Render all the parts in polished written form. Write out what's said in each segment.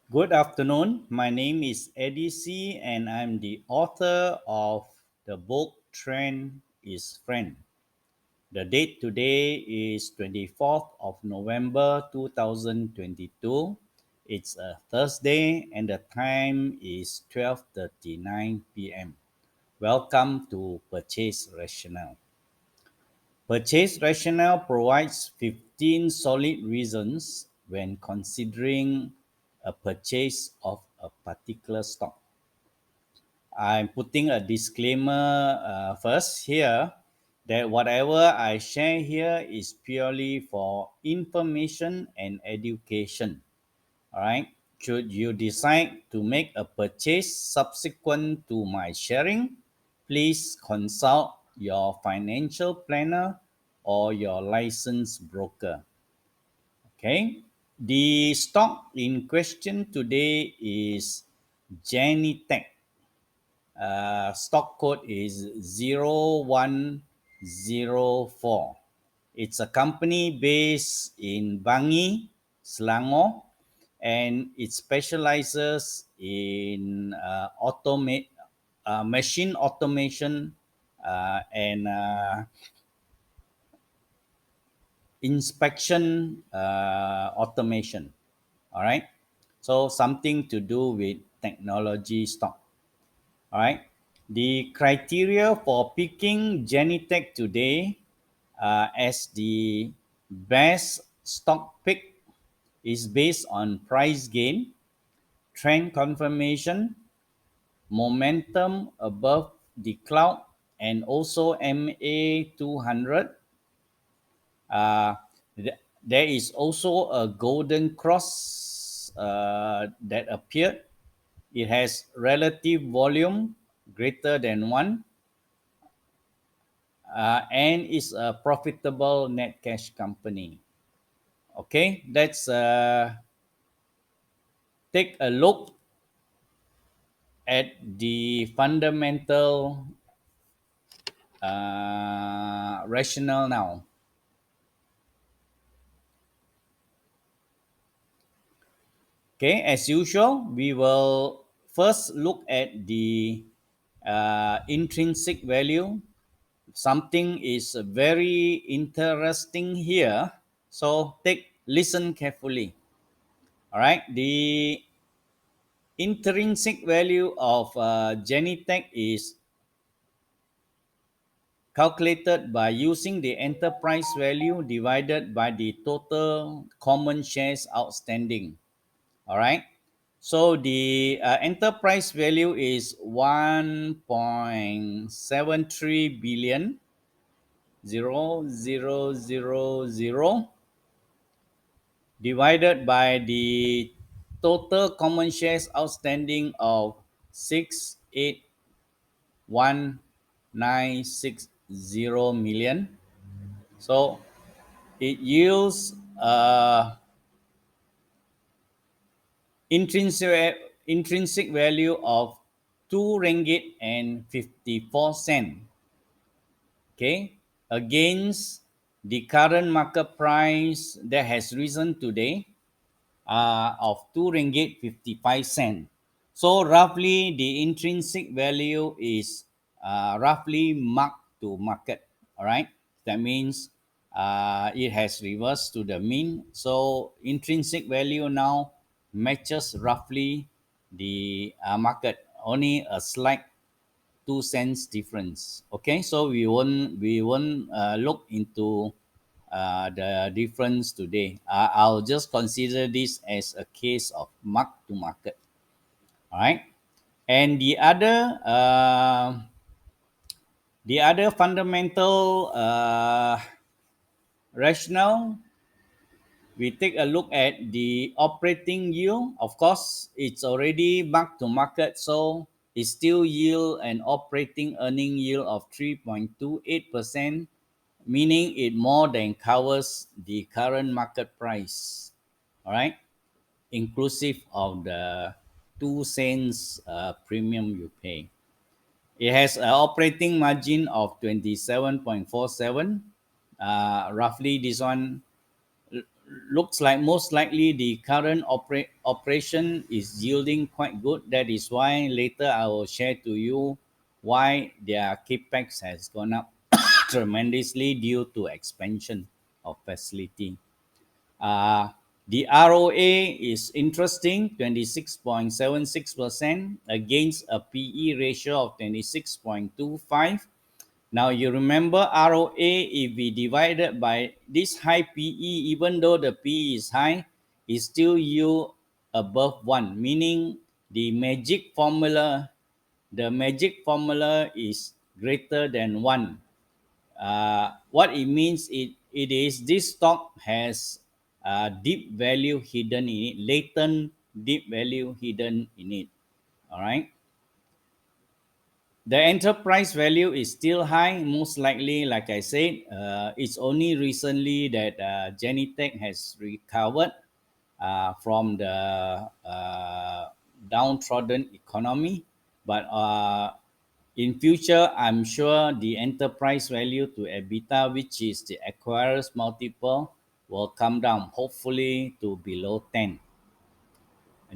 Good afternoon. My name is Eddie C, and I'm the author of the book Trend is Friend. The date today is 24th of November 2022. It's a Thursday, and the time is 12:39 p.m. Welcome to Purchase Rationale. Purchase Rationale provides 15 solid reasons when considering a purchase of a particular stock. I'm putting a disclaimer first here that whatever I share here is purely for information and education. All right. Should you decide to make a purchase subsequent to my sharing, please consult your financial planner or your licensed broker. Okay. The stock in question today is Genitech. Stock code is 0104. It's a company based in Bangi, Selangor, and it specializes in machine automation and inspection automation. All right. So something to do with technology stock. All right. The criteria for picking Genitech today as the best stock pick is based on price gain, trend confirmation, momentum above the cloud, and also MA 200. Uh, there is also a golden cross that appeared. It has relative volume greater than 1 and is a profitable net cash company. Okay, let's take a look at the fundamental rationale now. Okay, as usual, we will first look at the intrinsic value. Something is very interesting here, so listen carefully. All right, the intrinsic value of Genitech is calculated by using the enterprise value divided by the total common shares outstanding. All right. So the enterprise value is 1.73 billion 0000 divided by the total common shares outstanding of 681,960 million. So it yields intrinsic value of 2 ringgit and 54 cent, okay, against the current market price that has risen today of 2 ringgit 55 cent. So roughly the intrinsic value is roughly marked to market. All right, that means it has reversed to the mean. So intrinsic value now matches roughly the market, only a slight 2 cents difference. Okay, so we won't look into the difference today. I'll just consider this as a case of mark to market. All right, and the other fundamental rationale, we take a look at the operating yield. Of course, it's already mark to market, so it still yield an operating earning yield of 3.28%, meaning it more than covers the current market price. All right, inclusive of the 2 cents premium you pay. It has an operating margin of 27.47. Roughly, this one looks like most likely the current operation is yielding quite good. That is why later I will share to you why their capex has gone up tremendously due to expansion of facility. Uh, the ROA is interesting, 26.76% against a PE ratio of 26.25. Now you remember ROA, if we divide it by this high PE, even though the PE is high, it still yield above 1, meaning the magic formula is greater than 1. What it means, it is this stock has deep value hidden in it, latent deep value hidden in it. All right. The enterprise value is still high, most likely, like I said. It's only recently that Genitech has recovered from the downtrodden economy. But in future, I'm sure the enterprise value to EBITDA, which is the acquirer's multiple, will come down, hopefully to below 10.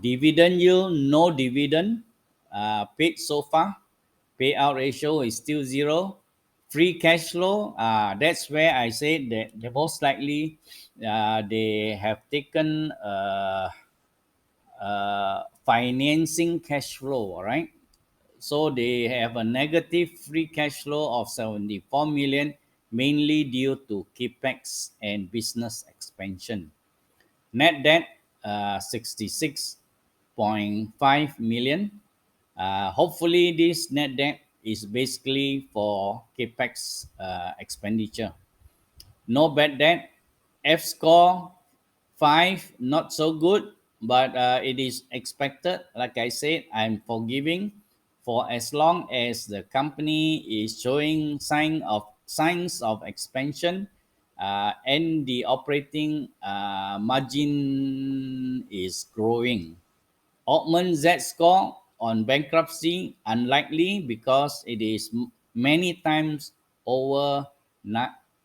Dividend yield, no dividend paid so far. Payout ratio is still zero. Free cash flow, that's where I said that the most likely they have taken financing cash flow, all right? So they have a negative free cash flow of 74 million, mainly due to capex and business expansion. Net debt 66.5 million. Hopefully, this net debt is basically for capex expenditure. No bad debt. F score 5, not so good, but it is expected. Like I said, I'm forgiving for as long as the company is showing signs of expansion, and the operating margin is growing. Altman Z score on bankruptcy unlikely because it is many times over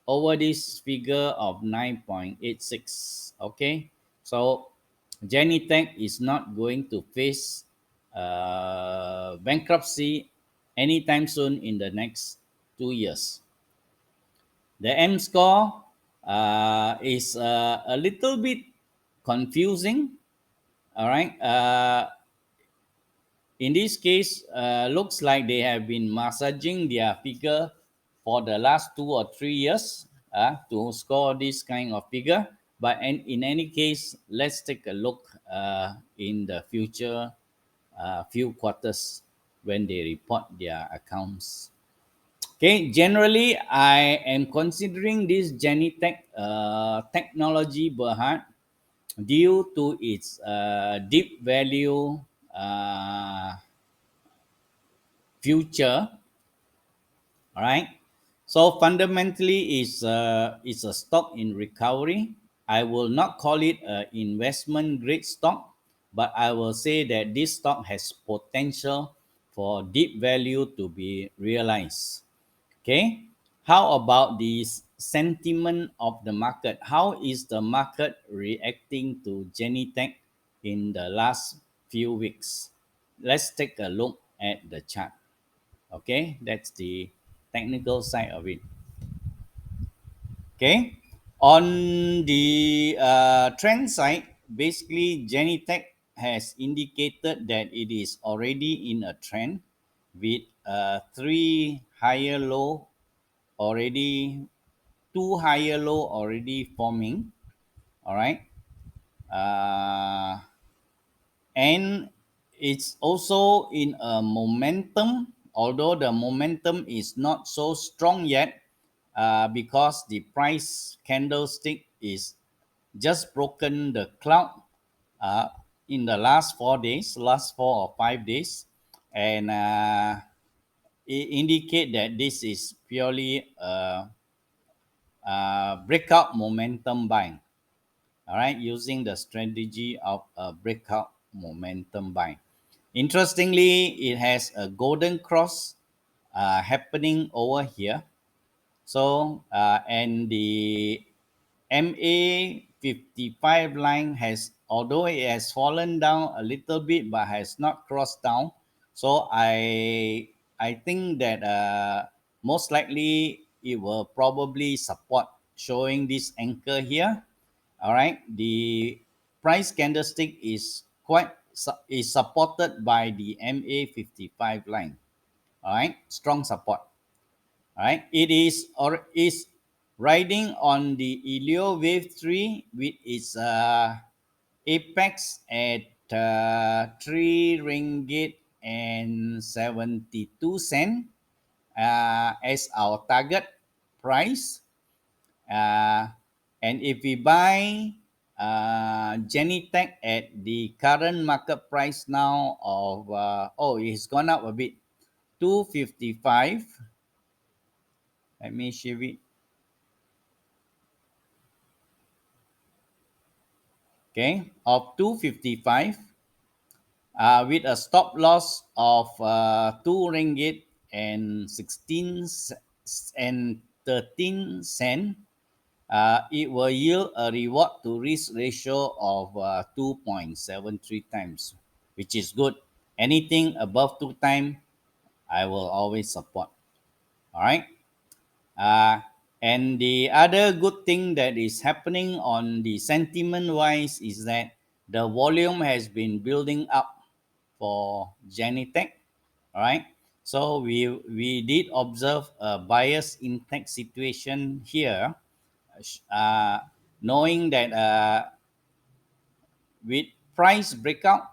over this figure of 9.86. Okay, so Genitech is not going to face bankruptcy anytime soon in the next 2 years. The M score is a little bit confusing. All right. In this case, looks like they have been massaging their figure for the last 2 or 3 years to score this kind of figure. But in any case, let's take a look in the future few quarters when they report their accounts. Okay, generally, I am considering this Genitech technology, Berhad, due to its deep value uh, future. All right. So fundamentally, it's a stock in recovery. I will not call it an investment grade stock, but I will say that this stock has potential for deep value to be realized. Okay. How about the sentiment of the market? How is the market reacting to Genitech in the last few weeks? Let's take a look at the chart. Okay, that's the technical side of it. Okay, on the trend side, basically Genitech has indicated that it is already in a trend with three higher low already, two higher low already forming. All right, uh, and it's also in a momentum, although the momentum is not so strong yet, because the price candlestick is just broken the cloud uh, in the last 4 or 5 days, and it indicate that this is purely breakout momentum buying. All right, using the strategy of a breakout momentum buying. Interestingly, it has a golden cross happening over here. So, and the MA 55 line has, although it has fallen down a little bit but has not crossed down. So I think that most likely it will probably support, showing this anchor here. All right, the price candlestick is is supported by the MA 55 line. All right, strong support. All right, it is riding on the Elio wave 3 with its apex at 3 ringgit and 72 cent as our target price. Uh, and if we buy Genitech at the current market price now of it's gone up a bit, 255. Let me shift it. Okay, of 255 with a stop loss of 2 ringgit and 16 and 13 cent. It will yield a reward to risk ratio of 2.73 times, which is good. Anything above 2 times, I will always support. All right. Uh, and the other good thing that is happening on the sentiment wise is that the volume has been building up for Genitech. All right. So we did observe a bias index situation here, uh, knowing that with price breakout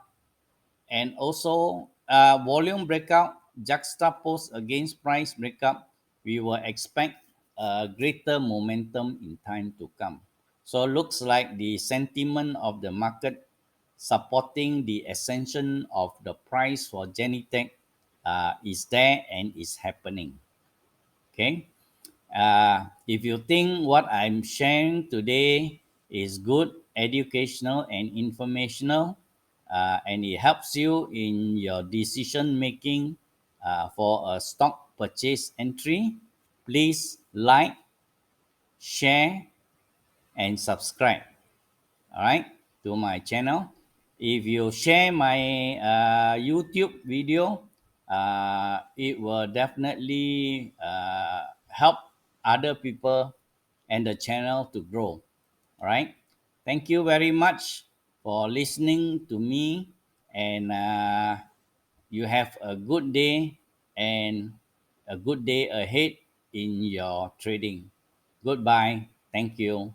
and also volume breakout juxtaposed against price breakup, we will expect a greater momentum in time to come. So looks like the sentiment of the market supporting the ascension of the price for Genitech is there and is happening. Okay. If you think what I'm sharing today is good, educational, and informational, and it helps you in your decision making for a stock purchase entry, please like, share, and subscribe. All right, to my channel. If you share my YouTube video, it will definitely help other people and the channel to grow. All right, thank you very much for listening to me, and you have a good day and a good day ahead in your trading. Goodbye. Thank you.